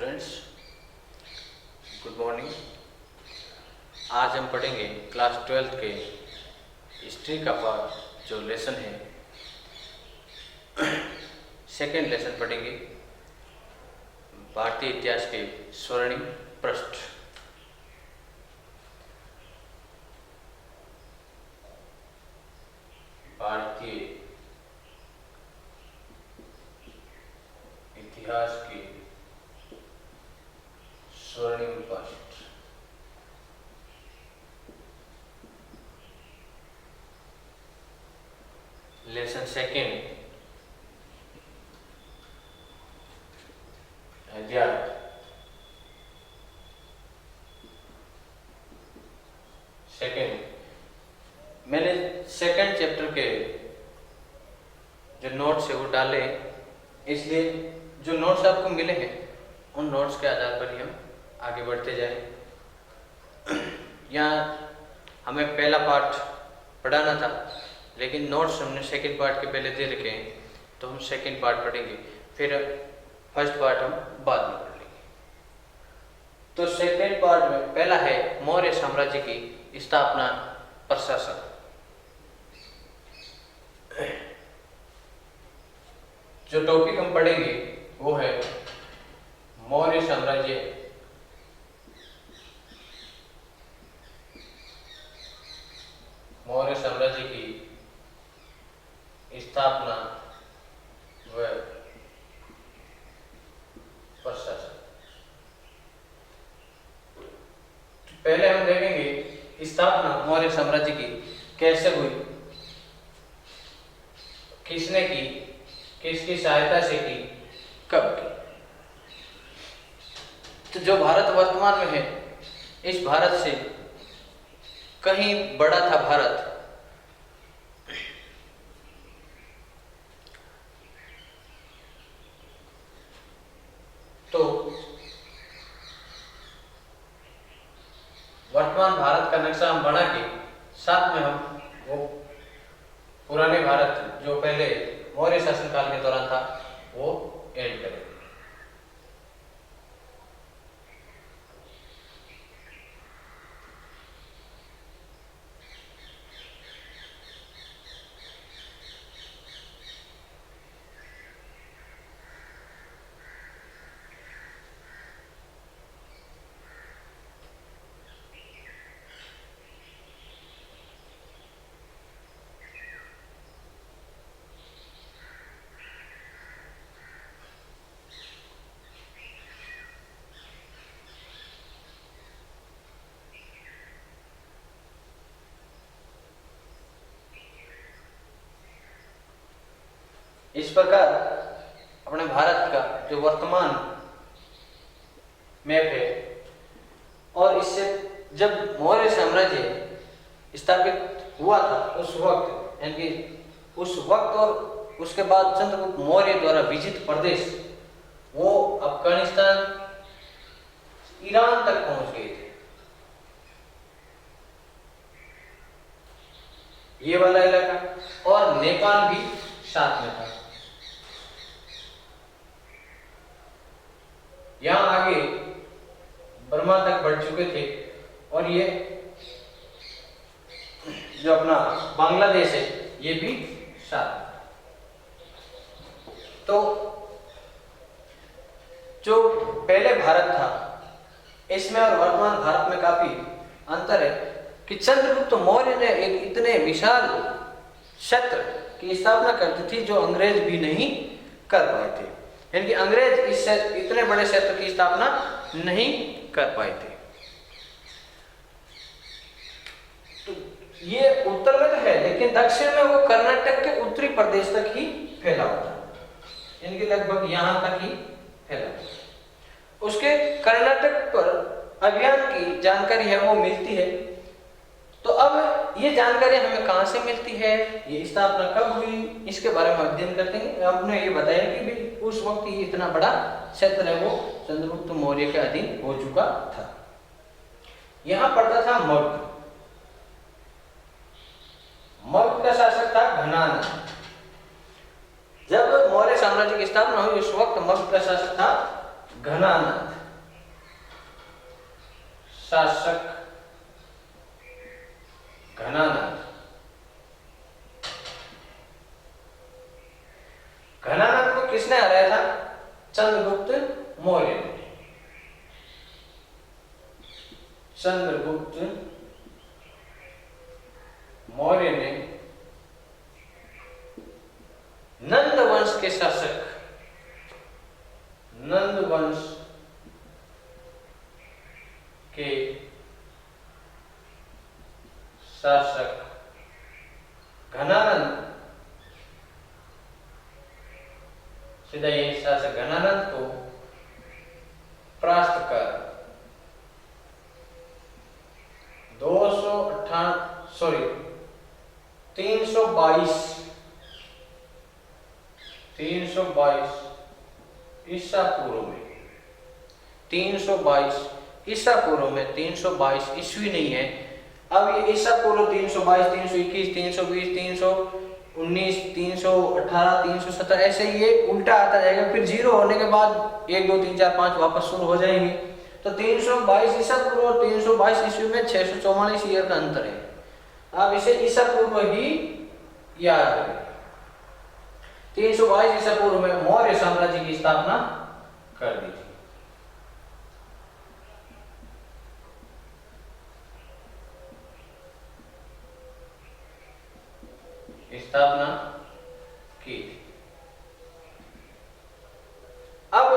Students, good morning. आज हम पढ़ेंगे क्लास 12th के हिस्ट्री का पार्ट जो लेसन है, सेकेंड लेसन पढ़ेंगे भारतीय इतिहास के स्वर्णिम पृष्ठ। भारतीय इतिहास के स्वर्णिम पृष्ठ। लेसन सेकेंड, अध्याय सेकेंड। मैंने सेकेंड चैप्टर के जो नोट्स है वो डाले, इसलिए जो नोट्स आपको मिले हैं उन नोट्स के आधार पर ही हम आगे बढ़ते जाएं। यहाँ हमें पहला पार्ट पढ़ाना था, लेकिन नोट्स हमने सेकंड पार्ट के पहले दे रखे हैं, तो हम सेकंड पार्ट पढ़ेंगे, फिर फर्स्ट पार्ट हम बाद में पढ़ लेंगे। तो सेकंड पार्ट में पहला है मौर्य साम्राज्य की स्थापना, प्रशासन। जो टॉपिक हम पढ़ेंगे वो है मौर्य साम्राज्य की स्थापना व प्रशासन। पहले हम देखेंगे स्थापना मौर्य साम्राज्य की कैसे हुई, किसने की, किसकी सहायता से की, कब की। तो जो भारत वर्तमान में है, इस भारत से कहीं बड़ा था भारत। तो वर्तमान भारत का नक्शा हम बना के साथ में हम वो पुराने भारत जो पहले मौर्य शासनकाल के दौरान था वो ऐड करेंगे। इस प्रकार अपने भारत का जो वर्तमान मैप है, और इससे जब मौर्य साम्राज्य स्थापित हुआ था उस वक्त, यानी उस वक्त और उसके बाद चंद्रगुप्त मौर्य द्वारा विजित प्रदेश वो अफगानिस्तान, ईरान तक पहुंच गए थे। ये वाला इलाका, और नेपाल भी साथ में था। यहां आगे बर्मा तक बढ़ चुके थे, और ये जो अपना बांग्लादेश है ये भी साथ में। तो जो पहले भारत था इसमें और वर्तमान भारत में काफी अंतर है कि चंद्रगुप्त मौर्य ने एक इतने विशाल क्षेत्र की स्थापना कर दी थी जो अंग्रेज भी नहीं कर पाए थे। यानी कि अंग्रेज इस इतने बड़े क्षेत्र की स्थापना नहीं कर पाए थे। तो ये उत्तर में तो है, लेकिन दक्षिण में वो कर्नाटक के उत्तरी प्रदेश तक ही फैला हुआ था, यानी कि लगभग यहां तक ही फैला हुआ। उसके कर्नाटक पर अभियान की जानकारी है वो मिलती है। तो अब ये जानकारी हमें कहां से मिलती है, ये स्थापना कब हुई, इसके बारे में अध्ययन करते हैं। आपने ये बताया कि भाई उस वक्त ये इतना बड़ा क्षेत्र है वो चंद्रगुप्त मौर्य के अधीन हो चुका था। यहां पड़ता था मगध। मगध का शासक था घनान। जब मौर्य साम्राज्य की स्थापना हुई उस वक्त मगध का शासक था घनानंद शासक घनानंद। घनानंद को किसने हराया था? चंद्रगुप्त मौर्य ने। चंद्रगुप्त मौर्य ने नंद वंश के शासक, नंद वंश के शासक घनानंद, सीधा ये शासक घनानंद को परास्त कर 322 ईसा पूर्व में, 322 ईसा पूर्व में, 322 ईस्वी नहीं है। अब ये ईसा पूर्व 322, 321, 320, 319, 318, 317 ऐसे ये उल्टा आता जाएगा। फिर जीरो होने के बाद 1 2 3 4 5 वापस शुरू हो जाएंगे। तो 322 ईसा पूर्व और 322 ईस्वी में 644 ईयर का अंतर है। आप इसे ईसा पूर्व ही याद रखें। 322 ईसा पूर्व में मौर्य साम्राज्य की स्थापना कर दी थी। स्थापना की थी। अब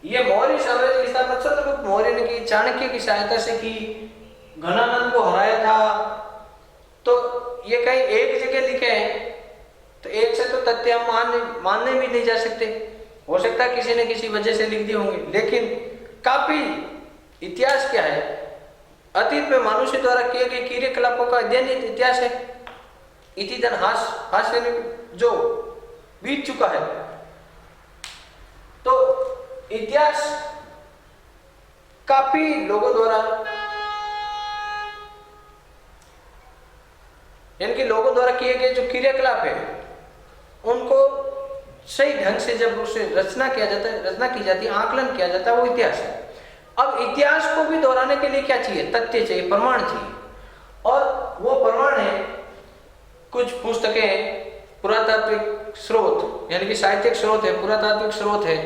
ये मौर्य साम्राज्य की स्थापना चंद्रगुप्त मौर्य ने की, चाणक्य की सहायता से की, घनानंद को हराया था। तो ये कहीं एक जगह लिखे हैं, तो एक से तो तथ्य हम मानने भी नहीं जा सकते। हो सकता है किसी ने किसी वजह से लिख दिए होंगे, लेकिन काफी इतिहास क्या है, अतीत में मनुष्य द्वारा किए गए क्रियाकलापों का अध्ययन इतिहास है। इतिहास हास्य जो बीत चुका है, तो इतिहास काफी लोगों द्वारा, इनके लोगों द्वारा किए गए जो क्रियाकलाप है उनको सही ढंग से जब उसे रचना किया जाता है, रचना की जाती है, आकलन किया जाता है, वो इतिहास है। अब इतिहास को भी दोहराने के लिए क्या चाहिए? तथ्य चाहिए, प्रमाण चाहिए। और वो प्रमाण है कुछ पुस्तकें, पुरातात्विक स्रोत यानी कि साहित्यिक स्रोत है, पुरातात्विक स्रोत है,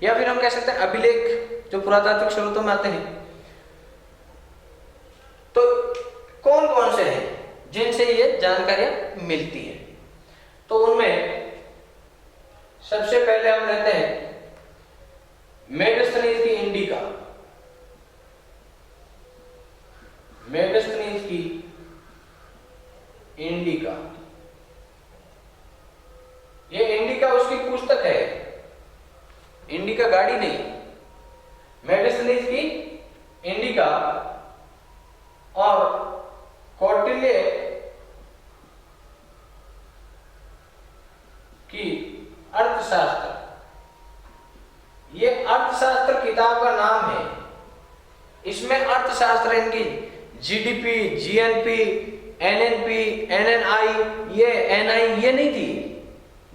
या फिर हम कह सकते हैं अभिलेख जो पुरातात्विक स्रोतों में आते हैं। तो कौन कौन से हैं जिनसे ये जानकारियां मिलती है? तो उनमें सबसे पहले हम लेते हैं मेगास्थनीज की इंडिका। मेगास्थनीज की इंडिका, ये इंडिका उसकी पुस्तक है, इंडिका गाड़ी नहीं। मेगास्थनीज की इंडिका और कौटिल्य की अर्थशास्त्र, ये अर्थशास्त्र किताब का नाम है। इसमें अर्थशास्त्र इनकी जीडीपी, जीएनपी, एनएनपी, एनएनआई, ये एनआई ये नहीं थी।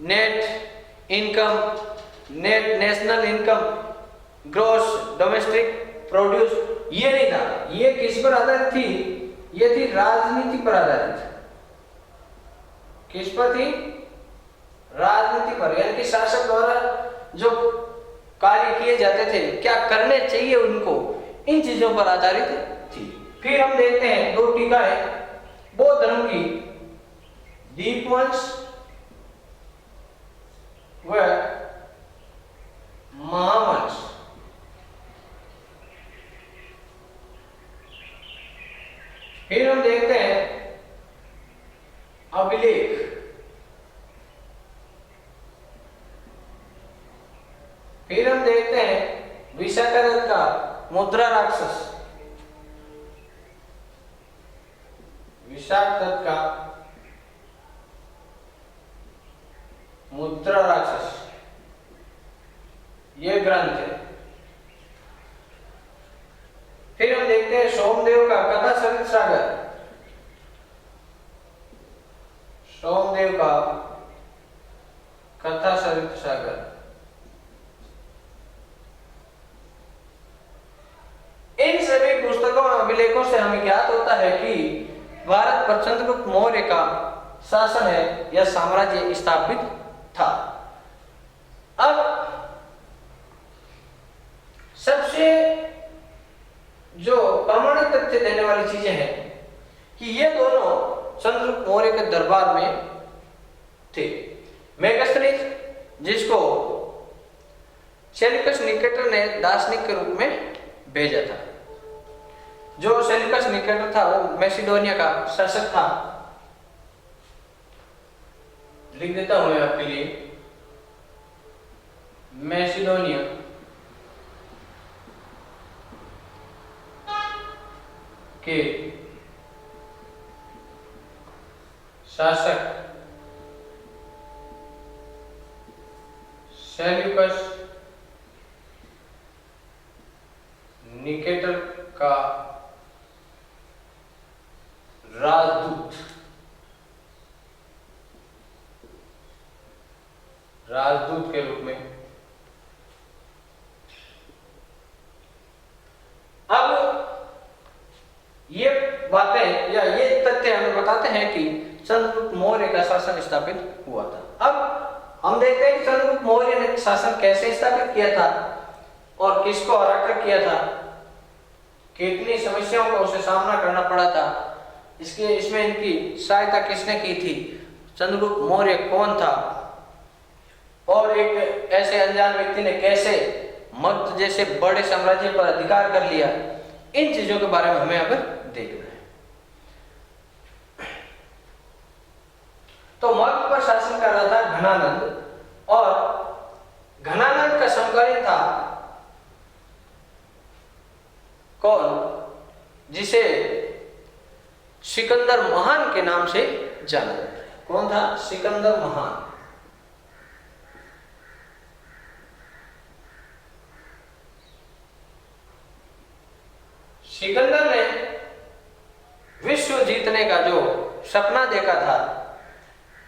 Net income, net national income, gross domestic produce, ये नहीं था। ये किस पर आधारित थी? ये थी राजनीति पर आधारित। किस पर थी? राजनीति पर, यानी कि शासक द्वारा जो कार्य किए जाते थे, क्या करने चाहिए उनको, इन चीजों पर आधारित थी। फिर हम देखते हैं 2 टीकाएं बौद्ध धर्म की, दीपवंश व महावंश। फिर हम देखते हैं अभिलेख। फिर हम देखते हैं विशाखादत्त का मुद्रा राक्षस, विशाखादत्त का मुद्रा राक्षस, ये ग्रंथ है। फिर हम देखते हैं सोमदेव का कथा सरित सागर, सोमदेव का कथा सरित सागर। शासन है या साम्राज्य स्थापित था। अब सबसे जो प्रमाणिक तथ्य देने वाली चीजें हैं कि ये दोनों चंद्रगुप्त मौर्य के दरबार में थे। मेगास्थनीज, जिसको सेल्यूकस निकेटर ने दार्शनिक के रूप में भेजा था। जो सेल्यूकस निकेटर था वो मैसिडोनिया का शासक था। लिख देता हूं मैं आपके लिए, मैसिडोनिया के शासक सेल्यूकस निकेटर का राजदूत के रूप में। अब ये बातें या ये तथ्य हमें बताते हैं कि चंद्रगुप्त मौर्य का शासन स्थापित हुआ था। अब हम देखते हैं कि चंद्रगुप्त मौर्य ने शासन कैसे स्थापित किया था और किसको हराकर किया था, कितनी समस्याओं का उसे सामना करना पड़ा था, इसमें इनकी सहायता किसने की थी, चंद्रगुप्त मौर्य कौन था और एक ऐसे अनजान व्यक्ति ने कैसे मगध जैसे बड़े साम्राज्य पर अधिकार कर लिया, इन चीजों के बारे में हमें अब देखना है। तो मगध पर शासन कर रहा था घनानंद, और घनानंद का समकालीन था कौन, जिसे सिकंदर महान के नाम से जाना जाता है। कौन था? सिकंदर महान। सिकंदर ने विश्व जीतने का जो सपना देखा था,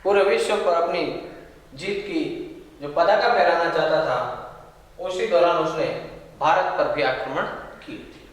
पूरे विश्व पर अपनी जीत की जो पताका फहराना चाहता था, उसी दौरान उसने भारत पर भी आक्रमण किए थे।